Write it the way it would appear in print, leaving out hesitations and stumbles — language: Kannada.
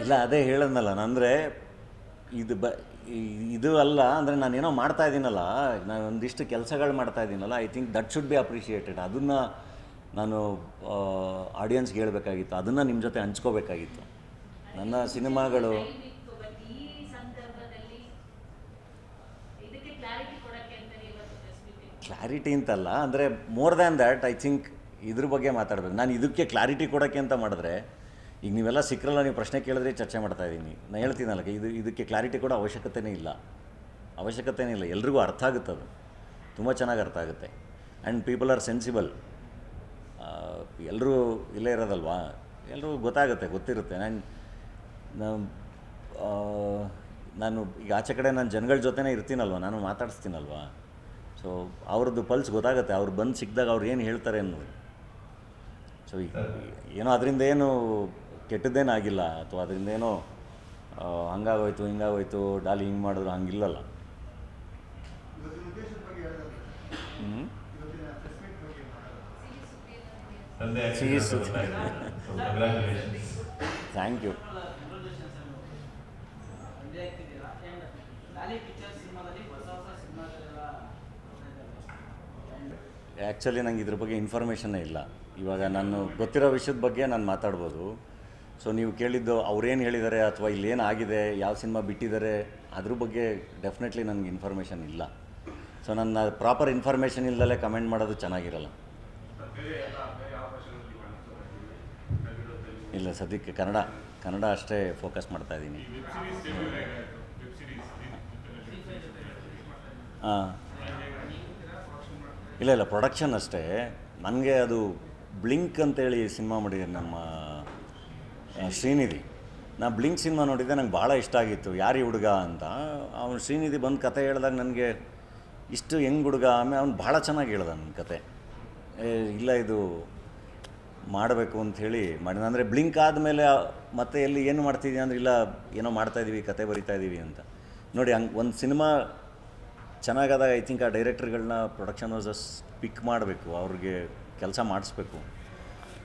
ಇಲ್ಲ ಅದೇ ಹೇಳದ್ನಲ್ಲ ಅಂದರೆ ಇದು ಇದು ಅಲ್ಲ ಅಂದರೆ ನಾನೇನೋ ಮಾಡ್ತಾ ಇದ್ದೀನಲ್ಲ, ನಾನು ಒಂದಿಷ್ಟು ಕೆಲಸಗಳು ಮಾಡ್ತಾ ಇದ್ದೀನಲ್ಲ, I think that should be appreciated. ಅದನ್ನು ನಾನು ಆಡಿಯನ್ಸ್ಗೆ ಹೇಳಬೇಕಾಗಿತ್ತು, ಅದನ್ನು ನಿಮ್ಮ ಜೊತೆ ಹಂಚ್ಕೋಬೇಕಾಗಿತ್ತು. ನನ್ನ ಸಿನಿಮಾಗಳು ಕ್ಲಾರಿಟಿ ಅಂತಲ್ಲ, ಅಂದರೆ more than that I think ಇದ್ರ ಬಗ್ಗೆ ಮಾತಾಡಬೇಕು. ನಾನು ಇದಕ್ಕೆ ಕ್ಲಾರಿಟಿ ಕೊಡೋಕ್ಕೆ ಅಂತ ಮಾಡಿದ್ರೆ, ಈಗ ನೀವೆಲ್ಲ ಸಿಕ್ಕರಲ್ಲ, ನೀವು ಪ್ರಶ್ನೆ ಕೇಳಿದ್ರೆ ಚರ್ಚೆ ಮಾಡ್ತಾ ಇದ್ದೀನಿ. ನಾನು ಹೇಳ್ತೀನಲ್ಲ, ಇದಕ್ಕೆ ಕ್ಲಾರಿಟಿ ಕೊಡೋ ಅವಶ್ಯಕತೆಯೇ ಇಲ್ಲ. ಎಲ್ರಿಗೂ ಅರ್ಥ ಆಗುತ್ತೆ, ಅದು ತುಂಬ ಚೆನ್ನಾಗಿ ಅರ್ಥ ಆಗುತ್ತೆ. And people are sensible. ಎಲ್ಲರೂ ಇಲ್ಲೇ ಇರೋದಲ್ವಾ, ಎಲ್ರಿಗೂ ಗೊತ್ತಿರುತ್ತೆ. ನಾನು ಈಗ ಆಚೆ ಕಡೆ ನಾನು ಜನಗಳ ಜೊತೆನೇ ಇರ್ತೀನಲ್ವ, ನಾನು ಮಾತಾಡಿಸ್ತೀನಲ್ವ, ಸೊ ಅವ್ರದ್ದು ಪಲ್ಸ್ ಗೊತ್ತಾಗುತ್ತೆ. ಅವ್ರು ಬಂದು ಸಿಕ್ಕಿದಾಗ ಅವ್ರು ಏನು ಹೇಳ್ತಾರೆ ಅನ್ನೋದು. ಸೊ ಏನೋ ಅದರಿಂದ ಏನು ಕೆಟ್ಟದ್ದೇನಾಗಿಲ್ಲ, ಅಥವಾ ಅದರಿಂದ ಏನೋ ಹಂಗಾಗೋಯ್ತು ಹಿಂಗಾಗೋಯ್ತು ಡಾಲಿ ಹಿಂಗೆ ಮಾಡಿದ್ರು ಹಂಗಿಲ್ಲಲ್ಲ. Thank you. ಆ್ಯಕ್ಚುಲಿ ನಂಗೆ ಇದ್ರ ಬಗ್ಗೆ ಇನ್ಫಾರ್ಮೇಷನ್ನೇ ಇಲ್ಲ. ಇವಾಗ ನಾನು ಗೊತ್ತಿರೋ ವಿಷಯದ ಬಗ್ಗೆ ನಾನು ಮಾತಾಡ್ಬೋದು. ಸೊ ನೀವು ಕೇಳಿದ್ದು ಅವ್ರೇನು ಹೇಳಿದ್ದಾರೆ ಅಥವಾ ಇಲ್ಲೇನು ಆಗಿದೆ, ಯಾವ ಸಿನಿಮಾ ಬಿಟ್ಟಿದ್ದಾರೆ, ಅದ್ರ ಬಗ್ಗೆ ಡೆಫಿನೆಟ್ಲಿ ನನಗೆ ಇನ್ಫಾರ್ಮೇಷನ್ ಇಲ್ಲ. ಸೊ ನನ್ನ ಪ್ರಾಪರ್ ಇನ್ಫಾರ್ಮೇಷನ್ ಇಲ್ಲದಲ್ಲೇ ಕಮೆಂಟ್ ಮಾಡೋದು ಚೆನ್ನಾಗಿರಲ್ಲ. ಇಲ್ಲ, ಸದ್ಯಕ್ಕೆ ಕನ್ನಡ ಅಷ್ಟೇ ಫೋಕಸ್ ಮಾಡ್ತಾಯಿದ್ದೀನಿ. ಹಾಂ, ಇಲ್ಲ ಪ್ರೊಡಕ್ಷನ್ ಅಷ್ಟೇ. ನನಗೆ ಅದು ಬ್ಲಿಂಕ್ ಅಂತೇಳಿ ಸಿನಿಮಾ ಮಾಡಿದ್ದೀನಿ ನಮ್ಮ ಶ್ರೀನಿಧಿ. ನಾನು ಬ್ಲಿಂಕ್ ಸಿನಿಮಾ ನೋಡಿದ್ದೆ, ನಂಗೆ ಭಾಳ ಇಷ್ಟ ಆಗಿತ್ತು. ಯಾರು ಈ ಹುಡುಗ ಅಂತ. ಅವನು ಶ್ರೀನಿಧಿ ಬಂದು ಕತೆ ಹೇಳಿದಾಗ ನನಗೆ ಇಷ್ಟು ಹೆಂಗೆ ಹುಡುಗ, ಆಮೇಲೆ ಅವ್ನು ಭಾಳ ಚೆನ್ನಾಗಿ ಹೇಳ್ದ ನನ್ನ ಕತೆ. ಇಲ್ಲ ಇದು ಮಾಡಬೇಕು ಅಂಥೇಳಿ ಮಾಡಿದ. ಅಂದರೆ ಬ್ಲಿಂಕ್ ಆದಮೇಲೆ ಮತ್ತೆ ಎಲ್ಲಿ ಏನು ಮಾಡ್ತಿದ್ದೀವಿ ಅಂದರೆ, ಇಲ್ಲ ಏನೋ ಮಾಡ್ತಾಯಿದ್ದೀವಿ, ಕತೆ ಬರಿತಾಯಿದ್ದೀವಿ ಅಂತ. ನೋಡಿ, ಹಂಗೆ ಒಂದು ಸಿನಿಮಾ ಚೆನ್ನಾಗಾದಾಗ ಐ ಥಿಂಕ್ ಆ ಡೈರೆಕ್ಟರ್ಗಳನ್ನ ಪ್ರೊಡಕ್ಷನ್ ಹೌಸಸ್ ಪಿಕ್ ಮಾಡಬೇಕು, ಅವ್ರಿಗೆ ಕೆಲಸ ಮಾಡಿಸ್ಬೇಕು.